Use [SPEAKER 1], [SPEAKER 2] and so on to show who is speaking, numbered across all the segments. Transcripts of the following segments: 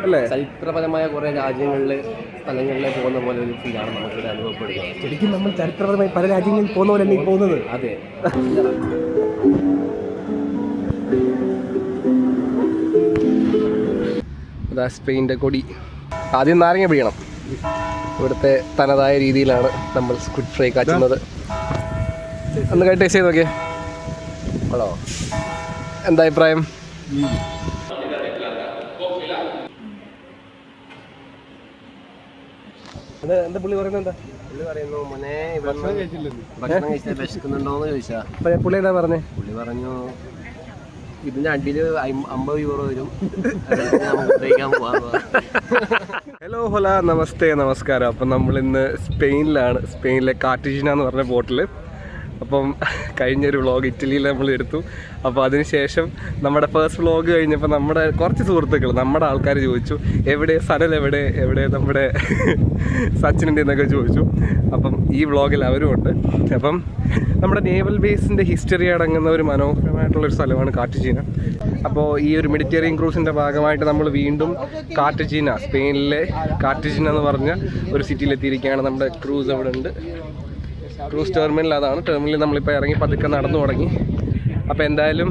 [SPEAKER 1] അല്ലേ?
[SPEAKER 2] ചരിത്രപരമായ കുറേ സ്ഥലങ്ങളിലേക്ക് പോകുന്ന പോലെ ഒരു ഫീലാണ് നമുക്കിവിടെ അനുഭവപ്പെടുന്നത്.
[SPEAKER 1] ശരിക്കും നമ്മൾ ചരിത്രപരമായി പല രാജ്യങ്ങളിൽ പോകുന്ന പോലെ തന്നെ പോകുന്നത്.
[SPEAKER 2] അതെ.
[SPEAKER 1] അതാ സ്പെയിൻ്റെ കൊടി. ആദ്യം നാരങ്ങ പിഴിയണം. ഇവിടുത്തെ തനതായ രീതിയിലാണ് നമ്മൾ സ്ക്വിഡ് ഫ്രൈ കാച്ചുന്നത്. ഒന്ന് ടേസ്റ്റ് ചെയ്ത് നോക്കിയേ.
[SPEAKER 2] ഹലോ,
[SPEAKER 1] എന്താ അഭിപ്രായം? എന്താ പുള്ളി പറയുന്നത്? എന്താ
[SPEAKER 2] പുള്ളി പറയുന്നു? മോനെ ഭക്ഷണം കഴിച്ചാൽ വിശക്കുന്നുണ്ടോന്ന് ചോദിച്ചാ
[SPEAKER 1] പുള്ളി എന്താ പറഞ്ഞേ?
[SPEAKER 2] പുള്ളി പറഞ്ഞു ഇതിന്റെ അടിയില് 50 യൂറോ വരും, നമുക്ക് കഴിക്കാൻ പോവാ.
[SPEAKER 1] ഹലോ ഹോല, നമസ്തേ, നമസ്കാരം. അപ്പം നമ്മളിന്ന് സ്പെയിനിലാണ്. സ്പെയിനിലെ കാർട്ടജീന എന്ന് പറഞ്ഞ ബോട്ടിൽ. അപ്പം കഴിഞ്ഞൊരു വ്ളോഗ് ഇറ്റലിയിൽ നമ്മൾ എടുത്തു. അപ്പോൾ അതിനുശേഷം നമ്മുടെ ഫസ്റ്റ് വ്ളോഗ് കഴിഞ്ഞപ്പോൾ നമ്മുടെ കുറച്ച് സുഹൃത്തുക്കൾ, നമ്മുടെ ആൾക്കാർ ചോദിച്ചു എവിടെ സനൽ, എവിടെ നമ്മുടെ സച്ചിനുണ്ട് എന്നൊക്കെ ചോദിച്ചു. അപ്പം ഈ വ്ളോഗിൽ അവരും ഉണ്ട്. അപ്പം നമ്മുടെ നേവൽ ബേസിൻ്റെ ഹിസ്റ്ററി അടങ്ങുന്ന ഒരു മനോഹരമായിട്ടുള്ളൊരു സ്ഥലമാണ് കാർട്ടജീന. അപ്പോൾ ഈ ഒരു മെഡിറ്ററേനിയൻ ക്രൂസിൻ്റെ ഭാഗമായിട്ട് നമ്മൾ വീണ്ടും കാർട്ടജീന, സ്പെയിനിലെ കാർട്ടജീന എന്ന് പറഞ്ഞ ഒരു സിറ്റിയിലെത്തിയിരിക്കുകയാണ്. നമ്മുടെ ക്രൂസ് അവിടെ ഉണ്ട്. ക്രൂസ് ടെർമിനൽ അതാണ്. ടെർമിനലിൽ നമ്മളിപ്പോൾ ഇറങ്ങി പതുക്കെ നടന്നു തുടങ്ങി. അപ്പോൾ എന്തായാലും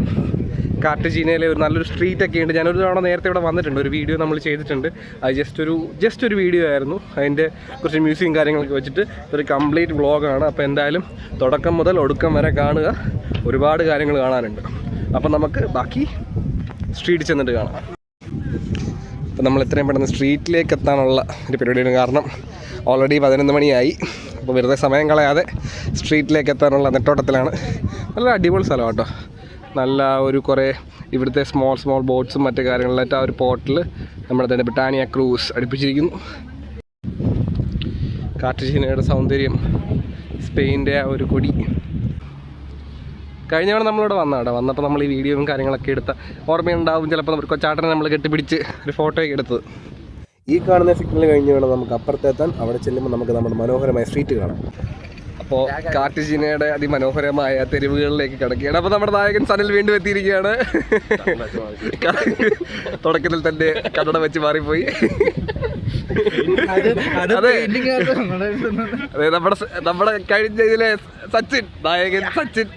[SPEAKER 1] കാർട്ടജീനയിലെ ഒരു നല്ലൊരു സ്ട്രീറ്റൊക്കെ ഉണ്ട്. ഞാനൊരു തവണ നേരത്തെ ഇവിടെ വന്നിട്ടുണ്ട്, ഒരു വീഡിയോ നമ്മൾ ചെയ്തിട്ടുണ്ട്. അത് ജസ്റ്റ് ഒരു വീഡിയോ ആയിരുന്നു. അതിൻ്റെ കുറച്ച് മ്യൂസിയം കാര്യങ്ങളൊക്കെ വെച്ചിട്ട് ഒരു കംപ്ലീറ്റ് വ്ളോഗാണ്. അപ്പോൾ എന്തായാലും തുടക്കം മുതൽ ഒടുക്കം വരെ കാണുക. ഒരുപാട് കാര്യങ്ങൾ കാണാനുണ്ട്. അപ്പോൾ നമുക്ക് ബാക്കി സ്ട്രീറ്റ് ചെന്നിട്ട് കാണാം. അപ്പോൾ നമ്മൾ എത്രയും പെട്ടെന്ന് സ്ട്രീറ്റിലേക്ക് എത്താനുള്ള ഒരു പരിപാടിയാണ്. കാരണം ഓൾറെഡി 11 മണിയായി. അപ്പോൾ വെറുതെ സമയം കളയാതെ സ്ട്രീറ്റിലേക്ക് എത്താനുള്ള നെട്ടോട്ടത്തിലാണ്. നല്ല അടിപൊളി സ്ഥലമാണ് കേട്ടോ. നല്ല ഒരു കുറേ ഇവിടുത്തെ സ്മോൾ ബോട്ട്സും മറ്റു കാര്യങ്ങളിലായിട്ട് ആ ഒരു പോർട്ടിൽ നമ്മുടെ തന്നെ ബ്രിട്ടാനിയ ക്രൂസ് അടുപ്പിച്ചിരിക്കുന്നു. കാർട്ടജീനയുടെ സൗന്ദര്യം, സ്പെയിൻ്റെ ആ ഒരു കൊടി. കഴിഞ്ഞവണ നമ്മളിവിടെ വന്നപ്പോൾ നമ്മൾ ഈ വീഡിയോയും കാര്യങ്ങളൊക്കെ എടുത്ത ഓർമ്മയുണ്ടാവും ചിലപ്പോൾ. നമുക്ക് കൊച്ചാട്ടനെ നമ്മൾ കെട്ടിപ്പിടിച്ച് ഒരു ഫോട്ടോയൊക്കെ എടുത്തത്. ഈ കാണുന്ന സിഗ്നൽ കഴിഞ്ഞ് വേണം നമുക്ക് അപ്പുറത്തെത്താൻ. അവിടെ ചെല്ലുമ്പോൾ നമുക്ക് നമ്മുടെ മനോഹരമായ സ്ട്രീറ്റ് കാണാം. അപ്പോൾ കാർട്ടജീനയുടെ അതിമനോഹരമായ തെരുവുകളിലേക്ക് കിടക്കുകയാണ്. അപ്പോൾ നമ്മുടെ നായകൻ സനൽ വീണ്ടും എത്തിയിരിക്കുകയാണ്. തുടക്കത്തിൽ തന്നെ കന്നഡ വെച്ച് മാറിപ്പോയി. അതെ, നമ്മുടെ കഴിഞ്ഞ ഇതിലെ നായകൻ സച്ചിൻ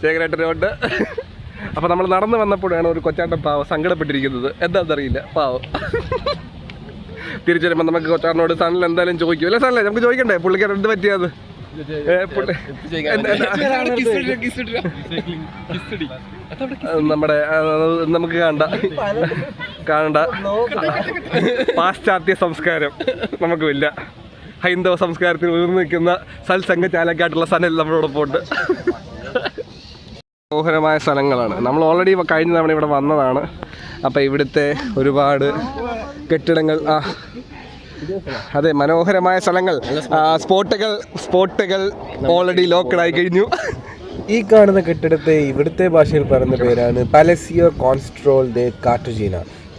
[SPEAKER 1] ശേഖരേട്ടനുണ്ട്. അപ്പോൾ നമ്മൾ നടന്നു വന്നപ്പോഴാണ് ഒരു കൊച്ചാട്ടൻ പാവം സങ്കടപ്പെട്ടിരിക്കുന്നത്. എന്താണെന്നറിയില്ല, പാവം. തിരിച്ചു വരുമ്പോൾ നമുക്ക് കൊച്ചാട്ടനോട് സനൽ എന്തായാലും ചോദിക്കും. അല്ലേ സനല്ലേ, നമുക്ക് ചോദിക്കണ്ടേ പുള്ളിക്കാർ എന്ത് പറ്റിയത്? നമ്മുടെ നമുക്ക് കാണണ്ട പാശ്ചാത്യ സംസ്കാരം നമുക്കുമില്ല. ഹൈന്ദവ സംസ്കാരത്തിൽ ഉയർന്നു നിൽക്കുന്ന സൽസംഘ ചാലക്കാട്ടുള്ള സനൽ നമ്മളോടൊപ്പം ഉണ്ട്. മനോഹരമായ സ്ഥലങ്ങളാണ്. നമ്മൾ ഓൾറെഡി കഴിഞ്ഞ തവണ ഇവിടെ വന്നതാണ്. അപ്പോൾ ഇവിടുത്തെ ഒരുപാട് കെട്ടിടങ്ങൾ, അതെ, മനോഹരമായ സ്ഥലങ്ങൾ, സ്പോട്ടുകൾ ഓൾറെഡി ലോക്കഡായി കഴിഞ്ഞു. ഈ കാണുന്ന കെട്ടിടത്തെ ഇവിടുത്തെ ഭാഷയിൽ പറയുന്ന പേരാണ് പാലസിയോ കോൺസ്ട്രോൾ ദെ കാർട്ടജീന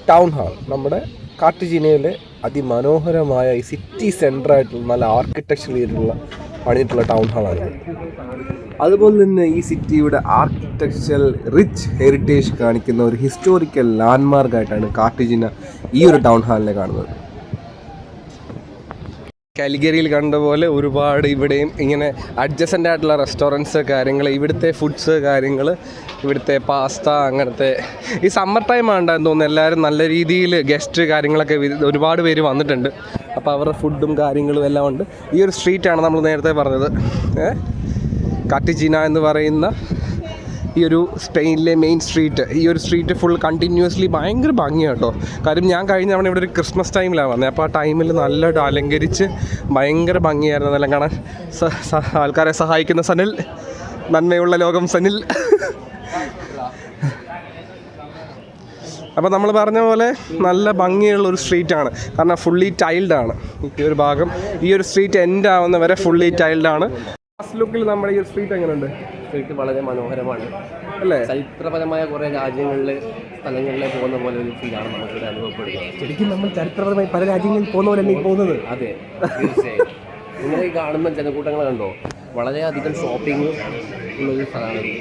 [SPEAKER 1] ടൗൺ ഹാൾ. നമ്മുടെ കാർട്ടജീനയിലെ അതിമനോഹരമായ ഈ സിറ്റി സെൻറ്ററായിട്ടുള്ള നല്ല ആർക്കിടെക്ചറിലുള്ള പണിതിട്ടുള്ള ടൗൺ ഹാളാണ്. അതുപോലെ തന്നെ ഈ സിറ്റിയുടെ ആർക്കിടെക്ചറൽ റിച്ച് ഹെറിറ്റേജ് കാണിക്കുന്ന ഒരു ഹിസ്റ്റോറിക്കൽ ലാൻഡ്മാർക്കായിട്ടാണ് കാർട്ടജീന ഈ ഒരു ടൗൺ ഹാളിനെ കാണുന്നത്. കാലിഗറിയിൽ കണ്ട പോലെ ഒരുപാട് ഇവിടെയും ഇങ്ങനെ അഡ്ജസൻ്റ് ആയിട്ടുള്ള റെസ്റ്റോറൻറ്റ്സ് കാര്യങ്ങൾ, ഇവിടുത്തെ ഫുഡ്സ് കാര്യങ്ങൾ, ഇവിടുത്തെ പാസ്ത, അങ്ങനത്തെ. ഈ സമ്മർ ടൈം ആണെന്ന് തോന്നുന്നു എല്ലാവരും നല്ല രീതിയിൽ ഗസ്റ്റ് കാര്യങ്ങളൊക്കെ ഒരുപാട് പേര് വന്നിട്ടുണ്ട്. അപ്പോൾ അവരുടെ ഫുഡും കാര്യങ്ങളും എല്ലാം ഉണ്ട്. ഈ ഒരു സ്ട്രീറ്റാണ് നമ്മൾ നേരത്തെ പറഞ്ഞത്, കാർട്ടജീന എന്ന് പറയുന്ന ഈ ഒരു സ്പെയിനിലെ മെയിൻ സ്ട്രീറ്റ്. ഈ ഒരു സ്ട്രീറ്റ് ഫുൾ കണ്ടിന്യൂസ്ലി ഭയങ്കര ഭംഗിയാണ് കേട്ടോ. കാര്യം ഞാൻ കഴിഞ്ഞ തവണ ഇവിടെ ഒരു ക്രിസ്മസ് ടൈമിലാണ് വന്നത്. അപ്പോൾ ആ ടൈമിൽ നല്ലതായിട്ട് അലങ്കരിച്ച് ഭയങ്കര ഭംഗിയായിരുന്നു അതെല്ലാം കാണാൻ. ആൾക്കാരെ സഹായിക്കുന്ന സനിൽ, നന്മയുള്ള ലോകം സനിൽ. അപ്പോൾ നമ്മൾ പറഞ്ഞ പോലെ നല്ല ഭംഗിയുള്ളൊരു സ്ട്രീറ്റാണ്. കാരണം ഫുള്ളി ടൈൽഡാണ് ഈ ഒരു ഭാഗം. ഈ ഒരു സ്ട്രീറ്റ് എൻഡ് ആവുന്ന വരെ ഫുള്ളി ടൈൽഡാണ്. ഫസ്റ്റ് ലുക്കിൽ നമ്മുടെ ഈ ഒരു സ്ട്രീറ്റ് എങ്ങനെയുണ്ട്?
[SPEAKER 2] സ്ട്രീറ്റ് വളരെ മനോഹരമാണ്
[SPEAKER 1] അല്ലേ?
[SPEAKER 2] ചരിത്രപരമായ കുറേ സ്ഥലങ്ങളിലേക്ക് പോകുന്ന പോലെ ഒരു ഫീലാണ് നമുക്കിവിടെ അനുഭവപ്പെടുന്നത്.
[SPEAKER 1] ശരിക്കും നമ്മൾ ചരിത്രപരമായി പല രാജ്യങ്ങളിൽ പോകുന്ന പോലെ തന്നെ പോകുന്നത്.
[SPEAKER 2] അതെ, തീർച്ചയായും. നിങ്ങൾ ഈ കാണുന്ന ജനക്കൂട്ടങ്ങൾ കണ്ടോ? വളരെയധികം ഷോപ്പിംഗ് ഉള്ളൊരു സ്ഥലമാണ്.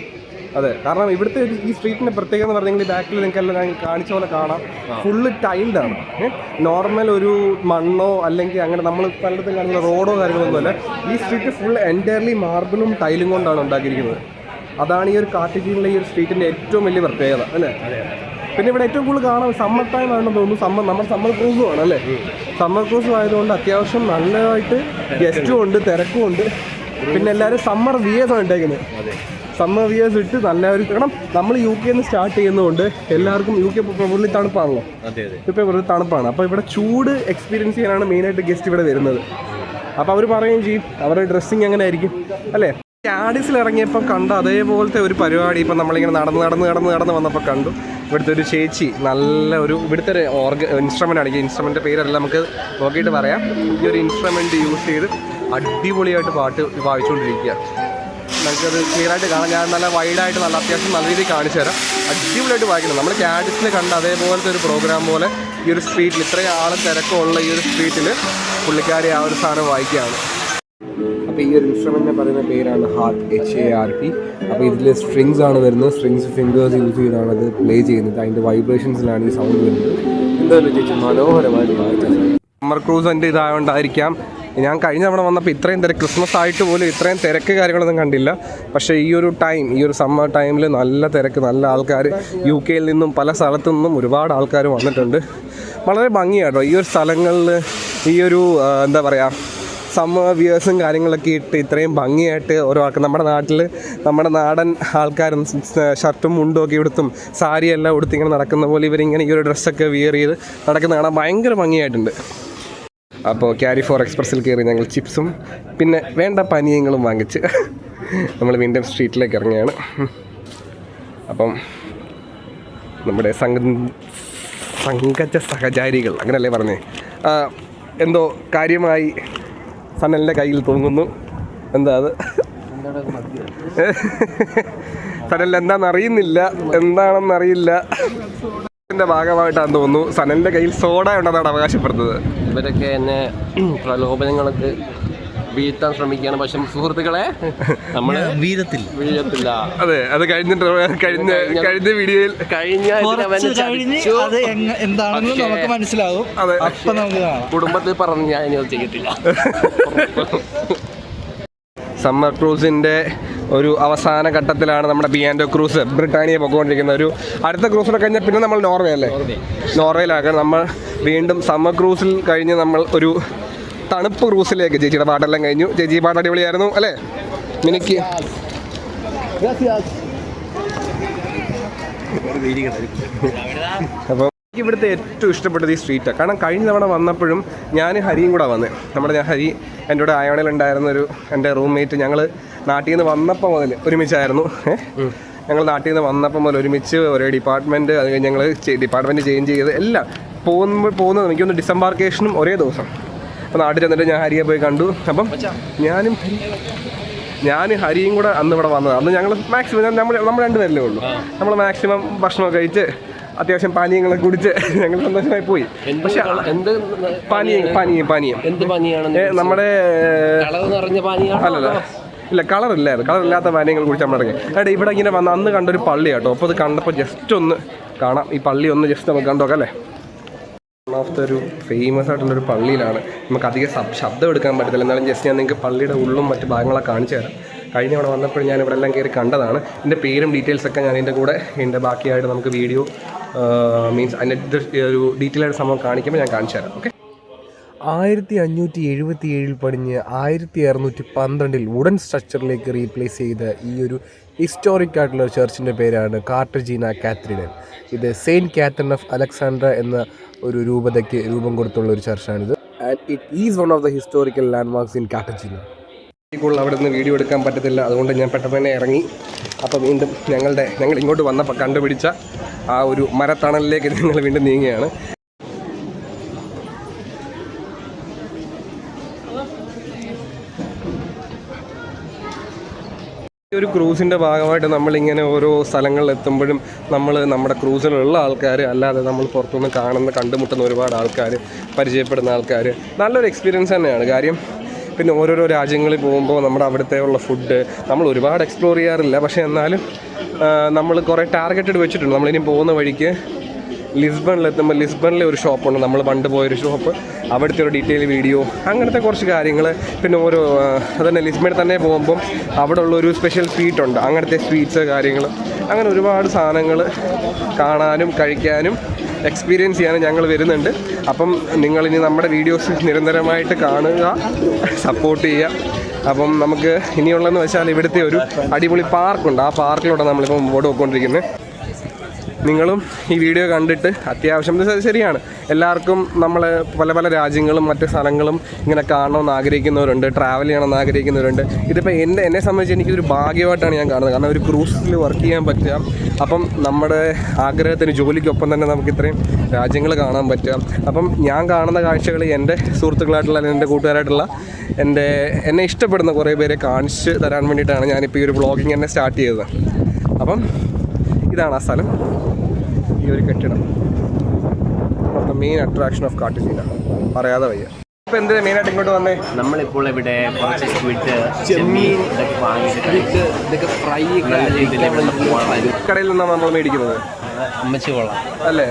[SPEAKER 1] അതെ, കാരണം ഇവിടുത്തെ ഈ സ്ട്രീറ്റിന്റെ പ്രത്യേകത എന്ന് പറഞ്ഞെങ്കിൽ ബാക്കിൽ നിങ്ങൾക്ക് എല്ലാം ഞാൻ കാണിച്ച പോലെ കാണാം, ഫുള്ള് ടൈൽഡ് ആണ്. നോർമൽ ഒരു മണ്ണോ അല്ലെങ്കിൽ അങ്ങനെ നമ്മൾ പലയിടത്തും കാണുന്ന റോഡോ കാര്യങ്ങളൊന്നും അല്ല. ഈ സ്ട്രീറ്റ് ഫുൾ എൻറ്റയർലി മാർബിളും ടൈലും കൊണ്ടാണ് ഉണ്ടാക്കിയിരിക്കുന്നത്. അതാണ് ഈ ഒരു കാർട്ടേജിനിലെ ഈ ഒരു സ്ട്രീറ്റിന്റെ ഏറ്റവും വലിയ പ്രത്യേകത അല്ലേ. പിന്നെ ഇവിടെ ഏറ്റവും കൂടുതൽ കാണാൻ സമ്മർ ടൈം ആണെന്ന് തോന്നുന്നു. നമ്മുടെ സമ്മർ ക്രൂസും ആണ് അല്ലേ. സമ്മർ ക്രൂസും ആയതുകൊണ്ട് അത്യാവശ്യം നല്ലതായിട്ട് ഗസ്റ്റും ഉണ്ട്, തിരക്കും ഉണ്ട്. പിന്നെ എല്ലാവരും സമ്മർ വിയേഴ്സാണ് ഇട്ടേക്കുന്നത്. സമ്മർ വിയേഴ്സ് ഇട്ട് നല്ലൊരു, കാരണം നമ്മൾ UK നിന്ന് സ്റ്റാർട്ട് ചെയ്യുന്നതുകൊണ്ട് എല്ലാവർക്കും UK പുള്ളി തണുപ്പാണല്ലോ, ഇപ്പോൾ വെറുതെ തണുപ്പാണ്. അപ്പോൾ ഇവിടെ ചൂട് എക്സ്പീരിയൻസ് ചെയ്യാനാണ് മെയിനായിട്ട് ഗസ്റ്റ് ഇവിടെ വരുന്നത്. അപ്പോൾ അവർ പറയുകയും ചെയ്യും അവരുടെ ഡ്രസ്സിങ് എങ്ങനെ ആയിരിക്കും അല്ലേ. ക്യാഡിസിൽ ഇറങ്ങിയപ്പം കണ്ട അതേപോലത്തെ ഒരു പരിപാടി ഇപ്പം നമ്മളിങ്ങനെ നടന്ന് വന്നപ്പോൾ കണ്ടു. ഇവിടുത്തെ ഒരു ചേച്ചി നല്ല ഒരു ഇവിടുത്തെ ഒരു ഇൻസ്ട്രുമെൻ്റ് ആണ്. ഈ ഇൻസ്ട്രുമെൻ്റ് പേരെല്ലാം നമുക്ക് നോക്കിയിട്ട് പറയാം. ഈ ഒരു ഇൻസ്ട്രുമെൻറ്റ് യൂസ് ചെയ്ത് അടിപൊളിയായിട്ട് പാട്ട് വായിച്ചുകൊണ്ടിരിക്കുക. നമുക്കത് ക്ലിയറായിട്ട് കാണാം. ഞാൻ നല്ല വൈഡായിട്ട് നല്ല അത്യാവശ്യം നല്ല രീതിയിൽ കാണിച്ചു തരാം. അടിപൊളിയായിട്ട് വായിക്കണം. നമ്മൾ ക്യാഡിസിൽ കണ്ട അതേപോലത്തെ ഒരു പ്രോഗ്രാം പോലെ ഈ ഒരു സ്ട്രീറ്റിൽ ഇത്രയും ആൾ തിരക്കമുള്ള ഈ ഒരു സ്ട്രീറ്റിൽ പുള്ളിക്കാരി ആ ഒരു സാധനം വായിക്കുകയാണ്. അപ്പോൾ ഈ ഒരു ഇൻസ്ട്രുമെൻറ്റിനെ പറയുന്ന പേരാണ് HARP. അപ്പോൾ ഇതിൽ സ്ട്രിങ്സ് ആണ് വരുന്നത്. സ്ട്രിങ്സ് ഫിംഗേഴ്സ് യൂസ് ചെയ്താണ് അത് പ്ലേ ചെയ്യുന്നത്. അതിൻ്റെ വൈബ്രേഷൻസിലാണ് ഈ സൗണ്ട് വരുന്നത്. എന്തായാലും ചേച്ചി മനോഹരമായിട്ട് വായിച്ചത്. സമ്മർ ക്രൂസ് എൻ്റെ ഇതായതുകൊണ്ടായിരിക്കാം ഞാൻ കഴിഞ്ഞ തവണ വന്നപ്പോൾ ഇത്രയും ക്രിസ്മസ് ആയിട്ട് പോലും ഇത്രയും തിരക്ക് കാര്യങ്ങളൊന്നും കണ്ടില്ല. പക്ഷേ ഈ ഒരു സമ്മർ ടൈമിൽ നല്ല തിരക്ക്, നല്ല ആൾക്കാർ UK നിന്നും പല സ്ഥലത്തു നിന്നും ഒരുപാട് ആൾക്കാർ വന്നിട്ടുണ്ട്. വളരെ ഭംഗിയാട്ടോ ഈ ഒരു സ്ഥലങ്ങളിൽ. ഈ ഒരു എന്താ പറയുക, സമ്മർ വിയേഴ്സും കാര്യങ്ങളൊക്കെ ഇട്ട് ഇത്രയും ഭംഗിയായിട്ട് ഓരോ ആൾക്ക് നമ്മുടെ നാട്ടിൽ നമ്മുടെ നാടൻ ആൾക്കാരും ഷർട്ടും മുണ്ടും ഒക്കെ ഉടുത്തും സാരിയെല്ലാം ഉടുത്ത് ഇങ്ങനെ നടക്കുന്ന പോലെ ഇവരിങ്ങനെ ഈ ഒരു ഡ്രസ്സൊക്കെ വിയർ ചെയ്ത് നടക്കുന്ന കാണാൻ ഭയങ്കര ഭംഗിയായിട്ടുണ്ട്. അപ്പോൾ Carrefour എക്സ്പ്രസ്സിൽ കയറി ഞങ്ങൾ ചിപ്സും പിന്നെ വേണ്ട പാനീയങ്ങളും വാങ്ങിച്ച് നമ്മൾ വീണ്ടും സ്ട്രീറ്റിലേക്ക് ഇറങ്ങിയാണ്. അപ്പം നമ്മുടെ സംഘജ സഹചാരികൾ അങ്ങനെയല്ലേ പറഞ്ഞേ, എന്തോ കാര്യമായി സനലിൻ്റെ കയ്യിൽ തൂങ്ങുന്നു. എന്താ അത് സനലിൽ എന്താണെന്നറിയില്ല. ഇതിൻ്റെ ഭാഗമായിട്ടാണെന്ന് തോന്നുന്നു. സനലിൻ്റെ കയ്യിൽ സോഡ ഉണ്ടെന്നാണ് അവകാശപ്പെടുന്നത്.
[SPEAKER 2] ഇവരൊക്കെ എന്നെ പ്രലോഭനങ്ങൾക്ക് വീഴ്ത്താൻ ശ്രമിക്കുകയാണ്. പക്ഷെ സുഹൃത്തുക്കളെ നമ്മൾ വീഴത്തില്ല.
[SPEAKER 1] അതെ, അത് കഴിഞ്ഞ വീഡിയോയിൽ
[SPEAKER 3] എന്താണെന്ന് നമുക്ക് മനസ്സിലാവും. അപ്പൊ നമുക്ക് കാണാം.
[SPEAKER 2] കുടുംബത്തിൽ പറഞ്ഞ് ഞാൻ ഇനി അത് ചെയ്യത്തില്ല.
[SPEAKER 1] സമ്മർ ക്രൂസിൻ്റെ ഒരു അവസാന ഘട്ടത്തിലാണ് നമ്മുടെ പിയാൻഡോ ക്രൂസ് ബ്രിട്ടാനിയ പൊക്കോണ്ടിരിക്കുന്ന ഒരു അടുത്ത ക്രൂസിനെ കഴിഞ്ഞാൽ പിന്നെ നമ്മൾ നോർവേ അല്ലേ, നോർവേയിലാക്കാൻ നമ്മൾ വീണ്ടും സമ്മർ ക്രൂസിൽ കഴിഞ്ഞ് നമ്മൾ ഒരു തണുപ്പ് ക്രൂസിലേക്ക്. ചേച്ചിയുടെ പാട്ടെല്ലാം കഴിഞ്ഞു. ചേച്ചി പാട്ട് അടിപൊളിയായിരുന്നു അല്ലേ എനിക്ക്. അപ്പോൾ എനിക്ക് ഇവിടുത്തെ ഏറ്റവും ഇഷ്ടപ്പെട്ടത് ഈ സ്ട്രീറ്റാണ്. കാരണം കഴിഞ്ഞ തവണ വന്നപ്പോഴും ഞാൻ ഹരിയും കൂടെ വന്നത്. ഹരി എൻ്റെ കൂടെ അയോണയിലുണ്ടായിരുന്നൊരു എൻ്റെ റൂംമേറ്റ്. ഞങ്ങൾ നാട്ടിൽ നിന്ന് വന്നപ്പോൾ മുതൽ ഒരുമിച്ചായിരുന്നു. ഞങ്ങൾ നാട്ടിൽ നിന്ന് വന്നപ്പോൾ മുതൽ ഒരുമിച്ച് ഒരേ ഡിപ്പാർട്ട്മെൻറ്റ്. അത് കഴിഞ്ഞ് ഞങ്ങൾ ഡിപ്പാർട്ട്മെൻറ്റ് ചേഞ്ച് ചെയ്ത് എല്ലാം പോകുന്നത് എനിക്കൊന്ന് ഡിസംബാർക്കേഷനും ഒരേ ദിവസം. അപ്പോൾ നാട്ടിൽ ചെന്നിട്ട് ഞാൻ ഹരിയെ പോയി കണ്ടു. അപ്പം ഞാൻ ഹരിയും കൂടെ അന്ന് ഇവിടെ വന്നത്. അന്ന് ഞങ്ങൾ മാക്സിമം നമ്മൾ രണ്ടുപേരല്ലേ ഉള്ളൂ. നമ്മൾ മാക്സിമം ഭക്ഷണമൊക്കെ കഴിച്ച് അത്യാവശ്യം പാനീയങ്ങളൊക്കെ കുടിച്ച് ഞങ്ങൾ സന്തോഷമായി പോയി. പക്ഷെ പാനീയം നമ്മുടെ അല്ലല്ല ഇല്ല കളറില്ലാത്ത പാനീയങ്ങൾ കുടിച്ച് നമ്മൾ ഇറങ്ങി. ഇവിടെ ഇങ്ങനെ വന്ന് അന്ന് കണ്ടൊരു പള്ളി കേട്ടോ. അപ്പോൾ അത് കണ്ടപ്പോൾ ജസ്റ്റ് ഒന്ന് കാണാം. ഈ പള്ളി ഒന്ന് ജസ്റ്റ് നമുക്ക് കണ്ടോക്കാം അല്ലേ. ഒരു ഫേമസ് ആയിട്ടുള്ളൊരു പള്ളിയിലാണ്. നമുക്ക് അധികം ശബ്ദം എടുക്കാൻ പറ്റത്തില്ല. എന്നാലും ജസ്റ്റ് ഞാൻ നിങ്ങൾക്ക് പള്ളിയുടെ ഉള്ളും മറ്റു ഭാഗങ്ങളൊക്കെ കാണിച്ചു തരാം. കഴിഞ്ഞ അവിടെ വന്നപ്പോൾ ഞാൻ ഇവിടെ എല്ലാം കയറി കണ്ടതാണ്. എൻ്റെ പേരും ഡീറ്റെയിൽസൊക്കെ ഞാൻ ഇതിൻ്റെ കൂടെ എൻ്റെ ബാക്കിയായിട്ട് നമുക്ക് വീഡിയോ മീൻസ് അതിൻ്റെ ഒരു ഡീറ്റെയിൽ ആയിട്ട് സംഭവം കാണിക്കുമ്പോൾ ഞാൻ കാണിച്ചു തരാം. ഓക്കെ. 1577 പണിഞ്ഞ് 1612 വുഡൻ സ്ട്രക്ചറിലേക്ക് റീപ്ലേസ് ചെയ്ത ഈ ഒരു ഹിസ്റ്റോറിക് ആയിട്ടുള്ള ചർച്ചിൻ്റെ പേരാണ് കാർട്ടജീന കാത്തഡ്രൽ. ഇത് സെയിൻറ്റ് കാത്തറിൻ ഓഫ് അലക്സാണ്ട്ര എന്ന ഒരു രൂപതയ്ക്ക് രൂപം കൊടുത്തുള്ള ഒരു ചർച്ചാണിത്. And it is one of the historical landmarks in Cartagena. കൂടുതൽ അവിടെ നിന്ന് വീഡിയോ എടുക്കാൻ പറ്റത്തില്ല, അതുകൊണ്ട് ഞാൻ പെട്ടെന്ന് തന്നെ ഇറങ്ങി. അപ്പോൾ വീണ്ടും ഞങ്ങൾ ഇങ്ങോട്ട് വന്നപ്പോൾ കണ്ടുപിടിച്ച ആ ഒരു മരത്തണലിലേക്ക് ഞങ്ങൾ വീണ്ടും നീങ്ങുകയാണ്. ഒരു ക്രൂസിൻ്റെ ഭാഗമായിട്ട് നമ്മളിങ്ങനെ ഓരോ സ്ഥലങ്ങളിൽ എത്തുമ്പോഴും നമ്മുടെ ക്രൂസിലുള്ള ആൾക്കാർ അല്ലാതെ നമ്മൾ പുറത്തുനിന്ന് കണ്ടുമുട്ടുന്ന ഒരുപാട് ആൾക്കാർ, പരിചയപ്പെടുന്ന ആൾക്കാർ, നല്ലൊരു എക്സ്പീരിയൻസ് തന്നെയാണ്. കാര്യം പിന്നെ ഓരോരോ രാജ്യങ്ങളിൽ പോകുമ്പോൾ നമ്മുടെ അവിടുത്തെ ഉള്ള ഫുഡ് നമ്മൾ ഒരുപാട് എക്സ്പ്ലോർ ചെയ്യാറില്ല. പക്ഷേ എന്നാലും നമ്മൾ കുറേ ടാർഗറ്റഡ് വെച്ചിട്ടുണ്ട്. നമ്മളിനി പോകുന്ന വഴിക്ക് ലിസ്ബണിലെത്തുമ്പോൾ ലിസ്ബണിലെ ഒരു ഷോപ്പുണ്ട്, നമ്മൾ പണ്ട് പോയൊരു ഷോപ്പ്, അവിടുത്തെ ഒരു ഡീറ്റെയിൽ വീഡിയോ, അങ്ങനത്തെ കുറച്ച് കാര്യങ്ങൾ. പിന്നെ ഓരോ അതന്നെ ലിസ്ബണിൽ തന്നെ പോകുമ്പം അവിടെ ഉള്ളൊരു സ്പെഷ്യൽ സ്വീറ്റ് ഉണ്ട്, അങ്ങനത്തെ സ്വീറ്റ്സ് കാര്യങ്ങൾ, അങ്ങനെ ഒരുപാട് സാധനങ്ങൾ കാണാനും കഴിക്കാനും എക്സ്പീരിയൻസ് ചെയ്യാനും ഞങ്ങൾ വരുന്നുണ്ട്. അപ്പം നിങ്ങളിനി നമ്മുടെ വീഡിയോസ് നിരന്തരമായിട്ട് കാണുക, സപ്പോർട്ട് ചെയ്യുക. അപ്പം നമുക്ക് ഇനിയുള്ളതെന്ന് വെച്ചാൽ ഇവിടുത്തെ ഒരു അടിപൊളി പാർക്കുണ്ട്, ആ പാർക്കിലൂടെ നമ്മളിപ്പോൾ മുമ്പോട്ട് പോയിക്കൊണ്ടിരിക്കുന്നത്. നിങ്ങളും ഈ വീഡിയോ കണ്ടിട്ട് അത്യാവശ്യം ശരിയാണ്, എല്ലാവർക്കും നമ്മൾ പല പല രാജ്യങ്ങളും മറ്റ് സ്ഥലങ്ങളും ഇങ്ങനെ കാണണമെന്ന് ആഗ്രഹിക്കുന്നവരുണ്ട്, ട്രാവൽ ചെയ്യണമെന്ന് ആഗ്രഹിക്കുന്നവരുണ്ട്. ഇതിപ്പോൾ എന്നെ സംബന്ധിച്ച് എനിക്കൊരു ഭാഗ്യമായിട്ടാണ് ഞാൻ കാണുന്നത്. കാരണം ഒരു ക്രൂസിൽ വർക്ക് ചെയ്യാൻ പറ്റുക, അപ്പം നമ്മുടെ ആഗ്രഹത്തിന് ജോലിക്കൊപ്പം തന്നെ നമുക്ക് ഇത്രയും രാജ്യങ്ങൾ കാണാൻ പറ്റുക. അപ്പം ഞാൻ കാണുന്ന കാഴ്ചകൾ എൻ്റെ സുഹൃത്തുക്കളായിട്ടുള്ള അല്ലെങ്കിൽ എൻ്റെ കൂട്ടുകാരായിട്ടുള്ള എന്നെ ഇഷ്ടപ്പെടുന്ന കുറേ പേരെ കാണിച്ച് തരാൻ വേണ്ടിയിട്ടാണ് ഞാനിപ്പോൾ ഈ ഒരു വ്ളോഗിങ് തന്നെ സ്റ്റാർട്ട് ചെയ്തത്. അപ്പം ഇതാണ് ആ സ്ഥലം, ഈ ഒരു കെട്ടിടം, മെയിൻ അട്രാക്ഷൻ ഓഫ് കാർട്ടജീന, പറയാതെ വയ്യ. ഇപ്പം എന്തിനാ മെയിനായിട്ട് ഇങ്ങോട്ട് വന്നേ?
[SPEAKER 2] നമ്മളിപ്പോൾ ഇവിടെ കുറച്ച് സ്ക്വിഡ്, ചെമ്മീൻ ഇതൊക്കെ വാങ്ങിച്ചിട്ട് ഇതൊക്കെ ഫ്രൈ
[SPEAKER 1] കടയിൽ നിന്നാണ് നമ്മൾ മേടിക്കുന്നത്.
[SPEAKER 2] അമ്മച്ചി കൊള്ളാം
[SPEAKER 1] അല്ലേ?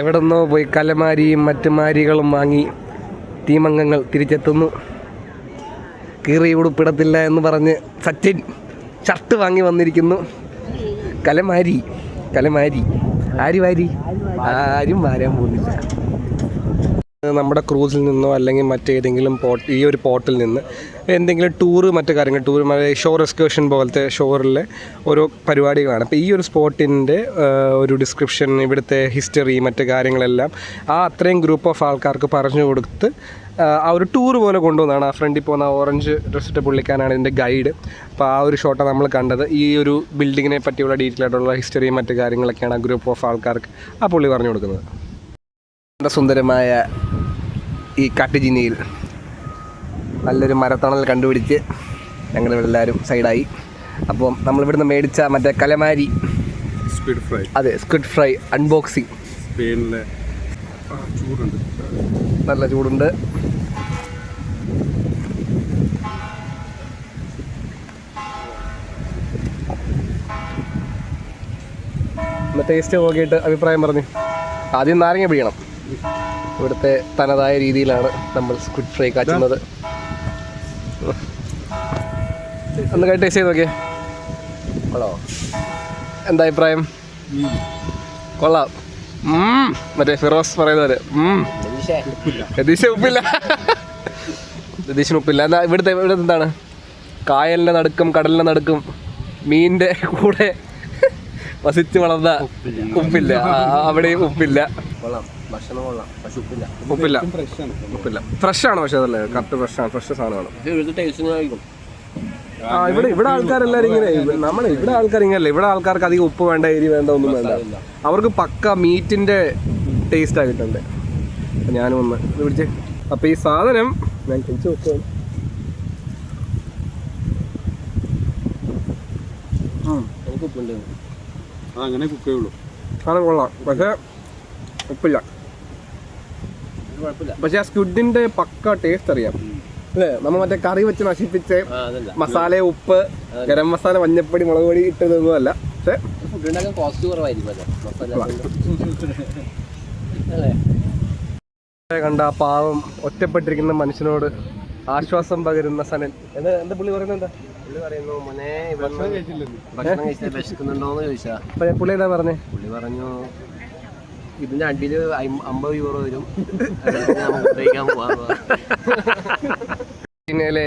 [SPEAKER 1] എവിടെ നിന്നോ പോയി കലമാരിയും മറ്റു മാരികളും വാങ്ങി ടീമംഗങ്ങൾ തിരിച്ചെത്തുന്നു. കീറി ഉടുപ്പിടത്തില്ല എന്ന് പറഞ്ഞ് സച്ചിൻ ഷർട്ട് വാങ്ങി വന്നിരിക്കുന്നു. കലമാരി ആരും വാരാൻ പോകുന്നില്ല. നമ്മുടെ ക്രൂസിൽ നിന്നോ അല്ലെങ്കിൽ മറ്റേതെങ്കിലും ഈ ഒരു പോർട്ടിൽ നിന്ന് എന്തെങ്കിലും ടൂറ് മറ്റു കാര്യങ്ങൾ ഷോർ എക്സ്കർഷൻ പോലത്തെ ഷോറിലെ ഓരോ പരിപാടികളാണ്. അപ്പോൾ ഈ ഒരു സ്പോട്ടിൻ്റെ ഒരു ഡിസ്ക്രിപ്ഷൻ, ഇവിടുത്തെ ഹിസ്റ്ററി, മറ്റു കാര്യങ്ങളെല്ലാം ആ അത്രയും ഗ്രൂപ്പ് ഓഫ് ആൾക്കാർക്ക് പറഞ്ഞു കൊടുത്ത് ആ ഒരു ടൂർ പോലെ കൊണ്ടുവന്നതാണ്. ആ ഫ്രണ്ടിൽ പോകുന്ന ഓറഞ്ച് ഡ്രസ്സിട്ട് പുള്ളിക്കാനാണ് ഇതിൻ്റെ ഗൈഡ്. അപ്പോൾ ആ ഒരു ഷോട്ടാണ് നമ്മൾ കണ്ടത്. ഈ ഒരു ബിൽഡിങ്ങിനെ പറ്റിയുള്ള ഡീറ്റെയിൽ ആയിട്ടുള്ള ഹിസ്റ്ററിയും മറ്റു കാര്യങ്ങളൊക്കെയാണ് ആ ഗ്രൂപ്പ് ഓഫ് ആൾക്കാർക്ക് ആ പുള്ളി പറഞ്ഞു കൊടുക്കുന്നത്. നല്ല സുന്ദരമായ ഈ കാട്ടുജിനിയിൽ നല്ലൊരു മരത്തണൽ കണ്ടുപിടിച്ച് ഞങ്ങളിവിടെ എല്ലാവരും സൈഡായി. അപ്പം നമ്മളിവിടുന്ന് മേടിച്ച മറ്റേ കലമാരി
[SPEAKER 4] സ്ക്വിഡ് ഫ്രൈ,
[SPEAKER 1] അതെ സ്ക്വിഡ് ഫ്രൈ അൺബോക്സിങ്.
[SPEAKER 4] സ്പെയിനിലെ ചൂടുണ്ട്,
[SPEAKER 1] നല്ല ചൂടുണ്ട്. ടേസ്റ്റ് നോക്കിയിട്ട് അഭിപ്രായം പറഞ്ഞു. ആദ്യം നാരങ്ങ പിഴിയണം. ഇവിടുത്തെ തനതായ രീതിയിലാണ് നമ്മൾ സ്ക്വിഡ് ഫ്രൈ കാച്ചുന്നത്. ഒന്ന് ടേസ്റ്റ് ചെയ്ത് നോക്കിയേ. കൊള്ളാമോ? എന്താ അഭിപ്രായം? കൊള്ളാം. മറ്റേ ഫിറോസ് പറയുന്നത് രതീഷ് ഉപ്പില്ല. രതീഷിന് ഉപ്പില്ല. എന്താ ഇവിടുത്തെ എന്താണ്? കായലിൻ്റെ നടുക്കും കടലിൻ്റെ നടുക്കും മീനിൻ്റെ കൂടെ വസിച്ച് വളർന്ന ഉപ്പില്ല. അവിടെയും ഉപ്പില്ല.
[SPEAKER 2] ഭക്ഷണം കൊള്ളാം, പക്ഷെ
[SPEAKER 1] ഉപ്പില്ല. ഫ്രഷാണ്, പക്ഷെ അതല്ലേ കറക്റ്റ് ഫ്രഷാണ്, ഫ്രഷ് സാധനമാണ്. ഇവിടെ ആൾക്കാരെല്ലാവരും ഇങ്ങനെ, ഇവിടെ ആൾക്കാർ ഇങ്ങനല്ലേ, ഇവിടെ ആൾക്കാർക്ക് അധികം ഉപ്പ് വേണ്ട, എരി വേണ്ട, ഒന്നും വേണ്ട. അവർക്ക് പക്ക മീറ്റിന്റെ ടേസ്റ്റ് ആയിട്ടുണ്ട്. ഞാനും ഒന്ന് ഇത് പിടിച്ചേ. അപ്പൊ ഈ സാധനം ഞാൻ കഴിച്ചു വെച്ചാണ്.
[SPEAKER 4] അങ്ങനെ കുക്ക് ചെയ്യുള്ളൂ.
[SPEAKER 1] സാധനം കൊള്ളാം, പക്ഷെ ഉപ്പില്ല. പക്ഷെ ആ സ്ക്വിഡിന്റെ പക്ക ടേസ്റ്റ് അറിയാം അല്ലേ? നമ്മ മറ്റേ കറി വെച്ച് നശിപ്പിച്ച് മസാല, ഉപ്പ്, ഗരം മസാല, മഞ്ഞപ്പൊടി, മുളക് പൊടി ഇട്ടതൊന്നും അല്ല. പക്ഷെ കണ്ട ആ പാവം ഒറ്റപ്പെട്ടിരിക്കുന്ന മനുഷ്യനോട് ആശ്വാസം പകരുന്ന സനൻ. എന്താ പുള്ളി പറയുന്നത്? എന്താ പുള്ളി പറയുന്നു? മോനെ ഭക്ഷണം കഴിച്ചിട്ട് വിശക്കുന്നുണ്ടോന്ന് ചോദിച്ചാ പുള്ളി എന്താ പറഞ്ഞേ? പുള്ളി പറഞ്ഞു ഇതിന്റെ അടിയില് 50 യൂറോ വരും, ചൈനയിലെ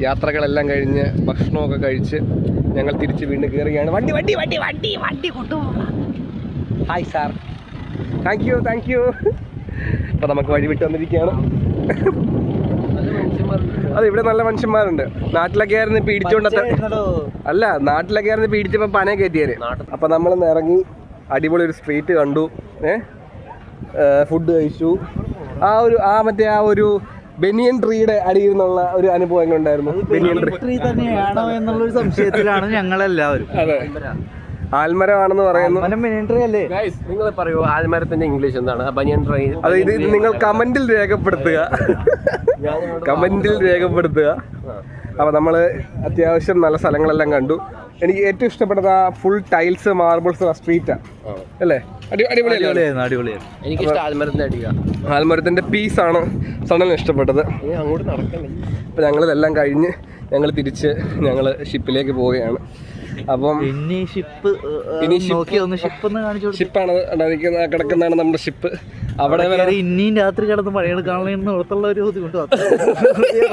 [SPEAKER 1] യാത്രകളെല്ലാം കഴിഞ്ഞ് ഭക്ഷണമൊക്കെ കഴിച്ച് ഞങ്ങൾ തിരിച്ച് വീണ്ടും കയറുകയാണ്. വണ്ടി വണ്ടി വണ്ടി വണ്ടി വണ്ടി കൊണ്ടുപോകും. Hi sir, thank you. അപ്പോൾ നമുക്ക് വഴി വിട്ട് വന്നിരിക്കുകയാണ്. അതെ, ഇവിടെ നല്ല മനുഷ്യന്മാരുണ്ട്. നാട്ടിലൊക്കെ ആയിരുന്നു ഇപ്പം ഇടിച്ചോണ്ടത്തെ അല്ല, നാട്ടിലൊക്കെ ആയിരുന്നു ഇപ്പം ഇടിച്ചപ്പോൾ പന കയറ്റിയാല്. അപ്പം നമ്മളിന്ന് ഇറങ്ങി അടിപൊളി ഒരു സ്ട്രീറ്റ് കണ്ടു, ഫുഡ് കഴിച്ചു. മറ്റേ ആ ഒരു ബനിയൻ ട്രീയുടെ അടിയിൽ നിന്നുള്ള ഒരു അനുഭവം എങ്ങനെ ഉണ്ടായിരുന്നു? ബനിയൻ ട്രീ
[SPEAKER 3] തന്നെയാണോ എന്നുള്ളൊരു സംശയത്തിലാണ് ഞങ്ങളെല്ലാവരും.
[SPEAKER 1] അതെ, ആൽമരമാണെന്ന് പറയുന്നു.
[SPEAKER 2] നിങ്ങൾ പറയൂ, ആൽമരത്തിന്റെ ഇംഗ്ലീഷ് എന്താണ്? ബനിയൻ ട്രീ.
[SPEAKER 1] അത് ഇത് നിങ്ങൾ കമന്റിൽ രേഖപ്പെടുത്തുക. കമന്റിൽ രേഖപ്പെടുത്തുക. അപ്പോൾ നമ്മൾ അത്യാവശ്യം നല്ല സ്ഥലങ്ങളെല്ലാം കണ്ടു. എനിക്ക് ഏറ്റവും ഇഷ്ടപ്പെട്ടത് ആ ഫുൾ ടൈൽസ് മാർബിൾസ് സ്ട്രീറ്റാണ് അല്ലേ?
[SPEAKER 3] അടിപൊളിയായിരുന്നു.
[SPEAKER 2] എനിക്ക്
[SPEAKER 1] ആൽമരത്തിൻ്റെ പീസാണ് സണലിന് ഇഷ്ടപ്പെട്ടത്.
[SPEAKER 2] അങ്ങോട്ട് നടക്കണ്ടേ.
[SPEAKER 1] അപ്പോൾ ഞങ്ങളിതെല്ലാം കഴിഞ്ഞ് ഞങ്ങൾ തിരിച്ച് ഞങ്ങൾ ഷിപ്പിലേക്ക് പോവുകയാണ്. അപ്പം ഷിപ്പാണ് കിടക്കുന്നതാണ് നമ്മുടെ ഷിപ്പ്. അവിടെ
[SPEAKER 3] ഇനിയും രാത്രി കിടന്ന് പണിയെടുക്കാനുള്ള ഓർത്തുള്ള ഒരു ബുദ്ധിമുട്ട്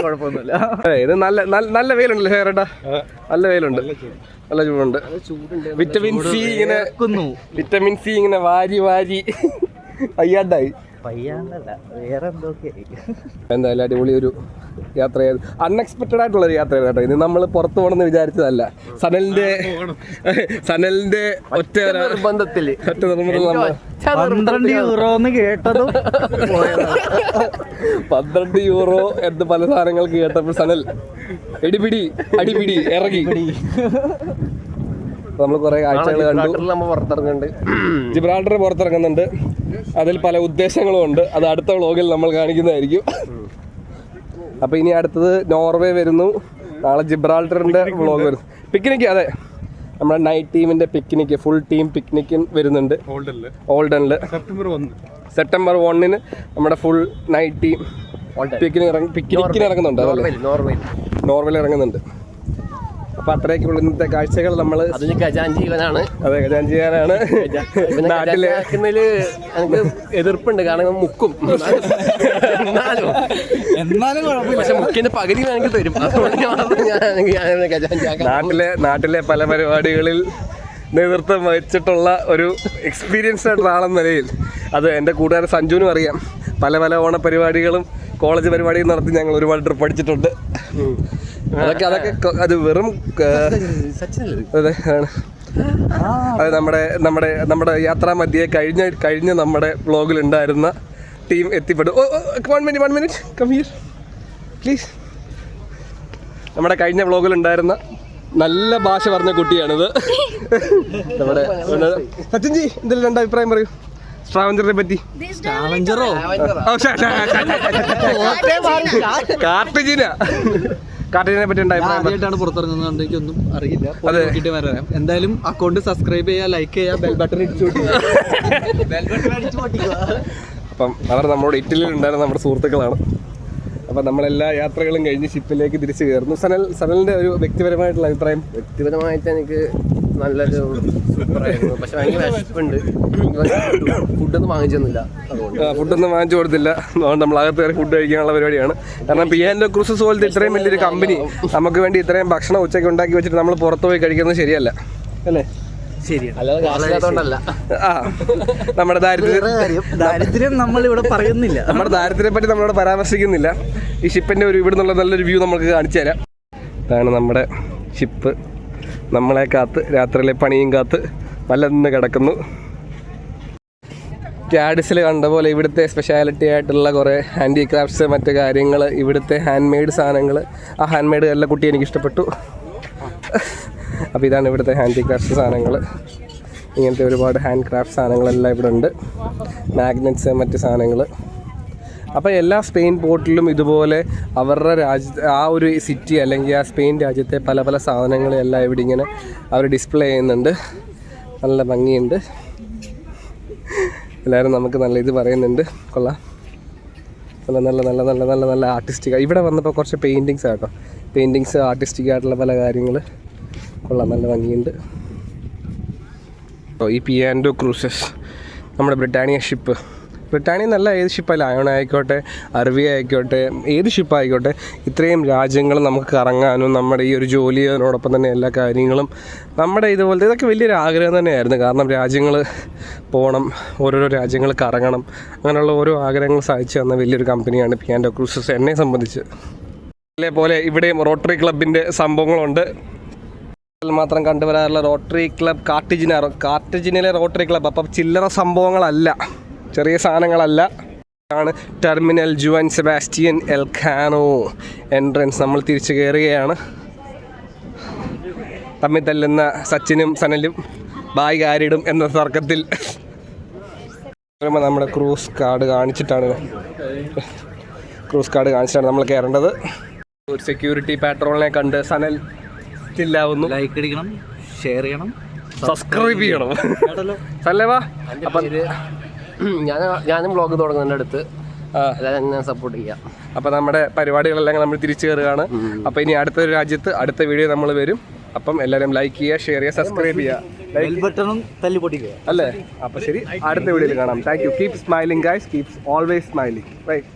[SPEAKER 3] കുഴപ്പമൊന്നുമില്ല.
[SPEAKER 1] ഇത് നല്ല വെയിലുണ്ടല്ലോ ചേട്ടാ, നല്ല വെയിലുണ്ട്, നല്ല ചൂടുണ്ട്. വിറ്റമിൻ സി ഇങ്ങനെ വാരി അയ്യാണ്ടായി. എന്തായാലും അടിപൊളി ഒരു യാത്രയായിരുന്നു. അൺഎക്സ്പെക്റ്റഡ് ആയിട്ടുള്ള ഒരു യാത്രയായിരുന്നു കേട്ടോ. ഇത് നമ്മൾ പുറത്തു പോകണമെന്ന് വിചാരിച്ചതല്ല. സനലിന്റെ ഒറ്റ
[SPEAKER 2] നിർബന്ധത്തിൽ
[SPEAKER 3] 12 യൂറോ കേട്ടതും
[SPEAKER 1] 12 യൂറോ എന്ന് പല സാധനങ്ങൾക്ക് കേട്ടപ്പോൾ സനൽ അടിപിടി ഇറങ്ങി. നമ്മൾ കുറെ കാഴ്ചകൾ കണ്ടു. ജിബ്രാൾട്ടർ പുറത്തിറങ്ങുന്നുണ്ട്. അതിൽ പല ഉദ്ദേശങ്ങളും ഉണ്ട്. അത് അടുത്ത വ്ളോഗിൽ നമ്മൾ കാണിക്കുന്നതായിരിക്കും. അപ്പോൾ ഇനി അടുത്തത് നോർവേ വരുന്നു. നാളെ ജിബ്രാൾട്ടറിന്റെ വ്ളോഗ് വരുന്നു. പിക്നിക്ക്, അതെ, നമ്മുടെ നൈറ്റ് ടീമിന്റെ പിക്നിക്ക്, ഫുൾ ടീം പിക്നിക്ക് വരുന്നുണ്ട് ഓൾഡനിൽ. സെപ്റ്റംബർ 1 നമ്മുടെ ഫുൾ നൈറ്റ് ടീം പിക്നിക്കിന് ഇറങ്ങുന്നുണ്ട്. അതല്ലേ, നോർവേയിൽ ഇറങ്ങുന്നുണ്ട്. അപ്പൊ അത്രയൊക്കെയുള്ള ഇന്നത്തെ കാഴ്ചകൾ. നമ്മൾ
[SPEAKER 2] ഖജാൻജീവനാണ്.
[SPEAKER 1] അതെ, ഖജാൻജീവനാണ്. നാട്ടിലെ
[SPEAKER 2] എതിർപ്പുണ്ട്, കാരണം മുക്കും എന്നാലും കുഴപ്പമില്ല. പക്ഷെ മുക്കിന്റെ പകുതി എനിക്ക് തരും.
[SPEAKER 1] നാട്ടിലെ പല പരിപാടികളിൽ നേതൃത്വം വഹിച്ചിട്ടുള്ള ഒരു എക്സ്പീരിയൻസ്ഡ് ആയിട്ടുള്ള ആളെന്ന നിലയിൽ അത് എൻ്റെ കൂട്ടുകാരൻ സഞ്ജുവിനും അറിയാം. പല ഓണപരിപാടികളും കോളേജ് പരിപാടിയും നടത്തി ഞങ്ങൾ ഒരുപാട് ട്രിപ്പ് അടിച്ചിട്ടുണ്ട്. അതൊക്കെ അത് വെറും അതെ ആണ്. അത് നമ്മുടെ യാത്രാ മധ്യേ കഴിഞ്ഞ നമ്മുടെ വ്ളോഗിൽ ഉണ്ടായിരുന്ന ടീം എത്തിപ്പെടും. 1 മിനിറ്റ് കം ഹിയർ പ്ലീസ്. നമ്മുടെ കഴിഞ്ഞ വ്ളോഗിൽ ഉണ്ടായിരുന്ന നല്ല ഭാഷ പറഞ്ഞ കുട്ടിയാണിത്. നമ്മുടെ സച്ചിൻജി എന്തെങ്കിലും 2 അഭിപ്രായം പറയൂ സ്ട്രാവഞ്ചറിനെ പറ്റി. കാർട്ടിജിനെ പറ്റി
[SPEAKER 3] ആദ്യമായിട്ടാണ് പുറത്തിറങ്ങുന്നത്, എനിക്കൊന്നും അറിയില്ല. വരാം. എന്തായാലും അക്കൗണ്ട് സബ്സ്ക്രൈബ് ചെയ്യുക, ലൈക്ക് ചെയ്യുക, ബെൽ ബട്ടൺ അടിച്ചു.
[SPEAKER 1] അപ്പം അവർ നമ്മളോട് ഇറ്റലിയിൽ ഉണ്ടായിരുന്ന നമ്മുടെ സുഹൃത്തുക്കളാണ്. അപ്പം നമ്മളെല്ലാ യാത്രകളും കഴിഞ്ഞ് ഷിപ്പിലേക്ക് തിരിച്ചു കയറുന്നു. സനലിന്റെ ഒരു വ്യക്തിപരമായിട്ടുള്ള അഭിപ്രായം.
[SPEAKER 2] വ്യക്തിപരമായിട്ട് എനിക്ക് നല്ലൊരു സൂപ്പറായിരുന്നു. പക്ഷെ ഭയങ്കര വിശപ്പുണ്ട്. ഫുഡൊന്നും വാങ്ങിച്ചൊന്നുമില്ല.
[SPEAKER 1] ഫുഡൊന്നും വാങ്ങിച്ചു കൊടുത്തില്ല. അതുകൊണ്ട് നമ്മൾ അകത്ത് കയറി ഫുഡ് കഴിക്കാനുള്ള പരിപാടിയാണ്. കാരണം പിയാൻഡോ ക്രൂസസ് പോലത്തെ ഇത്രയും വലിയൊരു കമ്പനി നമുക്ക് വേണ്ടി ഇത്രയും ഭക്ഷണം ഉച്ചയ്ക്ക് ഉണ്ടാക്കി വെച്ചിട്ട് നമ്മൾ പുറത്ത് പോയി കഴിക്കുന്നത് ശരിയല്ല, അല്ലേ? നമ്മുടെ
[SPEAKER 3] ദാരിദ്ര്യം നമ്മളിവിടെ പറയുന്നില്ല.
[SPEAKER 1] നമ്മുടെ ദാരിദ്ര്യത്തെ പറ്റി നമ്മളിവിടെ പരാമർശിക്കുന്നില്ല. ഈ ഷിപ്പിന്റെ ഒരു ഇവിടെ നിന്നുള്ള നല്ലൊരു വ്യൂ നമുക്ക് കാണിച്ചു തരാം. ഇതാണ് നമ്മുടെ ഷിപ്പ്. നമ്മളെ കാത്ത് രാത്രിയിലെ പണിയും കാത്ത് വല്ലന്ന് കിടക്കുന്നു. ക്യാഡിസിൽ കണ്ട പോലെ ഇവിടുത്തെ സ്പെഷ്യാലിറ്റി ആയിട്ടുള്ള കുറേ ഹാൻഡിക്രാഫ്റ്റ്സ് മറ്റു കാര്യങ്ങൾ, ഇവിടുത്തെ ഹാൻഡ് മെയ്ഡ് സാധനങ്ങൾ. ആ ഹാൻഡ് മെയ്ഡ് എല്ലാ കുട്ടി എനിക്കിഷ്ടപ്പെട്ടു. അപ്പോൾ ഇതാണ് ഇവിടുത്തെ ഹാൻഡിക്രാഫ്റ്റ്സ് സാധനങ്ങൾ. ഇങ്ങനത്തെ ഒരുപാട് ഹാൻഡ് ക്രാഫ്റ്റ് സാധനങ്ങളെല്ലാം ഇവിടെ ഉണ്ട്. മാഗ്നറ്റ്സ് മറ്റ് സാധനങ്ങൾ. അപ്പോൾ എല്ലാ സ്പെയിൻ പോർട്ടിലും ഇതുപോലെ അവരുടെ ആ ഒരു സിറ്റി അല്ലെങ്കിൽ ആ സ്പെയിൻ രാജ്യത്തെ പല സാധനങ്ങളെല്ലാം ഇവിടെ ഇങ്ങനെ അവർ ഡിസ്പ്ലേ ചെയ്യുന്നുണ്ട്. നല്ല ഭംഗിയുണ്ട്. എല്ലാവരും നമുക്ക് നല്ല ഇത് പറയുന്നുണ്ട്. കൊള്ളാം. നല്ല ആർട്ടിസ്റ്റിക്. ഇവിടെ വന്നപ്പോൾ കുറച്ച് പെയിൻറ്റിങ്സ് ആട്ടോ. പെയിൻറ്റിങ്സ് ആർട്ടിസ്റ്റിക് ആയിട്ടുള്ള പല കാര്യങ്ങൾ. കൊള്ളാം, നല്ല ഭംഗിയുണ്ട്. ഈ പിയാൻഡോ ക്രൂസസ് നമ്മുടെ ബ്രിട്ടാനിയ ഷിപ്പ്. ബ്രിട്ടാനിയ നല്ല ഏത് ഷിപ്പല്ല, അയോൺ ആയിക്കോട്ടെ, അർവിയ ആയിക്കോട്ടെ, ഏത് ഷിപ്പായിക്കോട്ടെ, ഇത്രയും രാജ്യങ്ങൾ നമുക്ക് കറങ്ങാനും നമ്മുടെ ഈ ഒരു ജോലിയോടൊപ്പം തന്നെ എല്ലാ കാര്യങ്ങളും നമ്മുടെ ഇതുപോലത്തെ ഇതൊക്കെ വലിയൊരു ആഗ്രഹം തന്നെയായിരുന്നു. കാരണം രാജ്യങ്ങൾ പോകണം, ഓരോരോ രാജ്യങ്ങൾ കറങ്ങണം, അങ്ങനെയുള്ള ഓരോ ആഗ്രഹങ്ങൾ സാധിച്ചു തന്ന വലിയൊരു കമ്പനിയാണ് പിയാൻഡോ ക്രൂസസ് എന്നെ സംബന്ധിച്ച്. അതേപോലെ ഇവിടെയും റോട്ടറി ക്ലബിൻ്റെ സംഭവങ്ങളുണ്ട്. മാത്രം കണ്ടുവരാറുള്ള റോട്ടറി ക്ലബ് കാർട്ടജിനിലെ റോട്ടറി ക്ലബ്. അപ്പം ചില്ലറ സംഭവങ്ങളല്ല, ചെറിയ സാധനങ്ങളല്ല. ആണ് ടെർമിനൽ ജുവൻ സെബാസ്റ്റ്യൻ എൽക്കാനോ എൻട്രൻസ്. നമ്മൾ തിരിച്ചു കയറുകയാണ്. തമ്മിൽ തല്ലുന്ന സച്ചിനും സനലും ബായ് ആരിടും എന്ന തർക്കത്തിൽ നമ്മുടെ ക്രൂസ് കാർഡ് കാണിച്ചിട്ടാണ് ക്രൂസ് കാർഡ് കാണിച്ചിട്ടാണ് നമ്മൾ കയറേണ്ടത്. ഒരു സെക്യൂരിറ്റി പാട്രോളിനെ കണ്ട് സനൽ സ്റ്റില്ലാവുന്നു.
[SPEAKER 3] ലൈക്ക് അടിക്കണം, ഷെയർ ചെയ്യണം,
[SPEAKER 1] സബ്സ്ക്രൈബ് ചെയ്യണം. സനലേ വാ. അപ്പം
[SPEAKER 2] ഞാനും വ്ളോഗ് തുടങ്ങുന്നതിൻ്റെ അടുത്ത് എല്ലാവരും ഞാൻ സപ്പോർട്ട് ചെയ്യാം.
[SPEAKER 1] അപ്പം നമ്മുടെ പരിപാടികളെല്ലാം നമ്മൾ തിരിച്ചു കയറുകയാണ്. അപ്പം ഇനി അടുത്തൊരു രാജ്യത്ത് അടുത്ത വീഡിയോ നമ്മൾ വരും. അപ്പം എല്ലാവരും ലൈക്ക് ചെയ്യുക, ഷെയർ ചെയ്യുക, സബ്സ്ക്രൈബ് ചെയ്യുക,
[SPEAKER 3] ബെൽ ബട്ടണും തല്ലി പൊട്ടിക്കുക
[SPEAKER 1] അല്ലേ? അപ്പം ശരി, അടുത്ത വീഡിയോയിൽ കാണാം. Thank you. Keep smiling guys, keep always smiling. Right.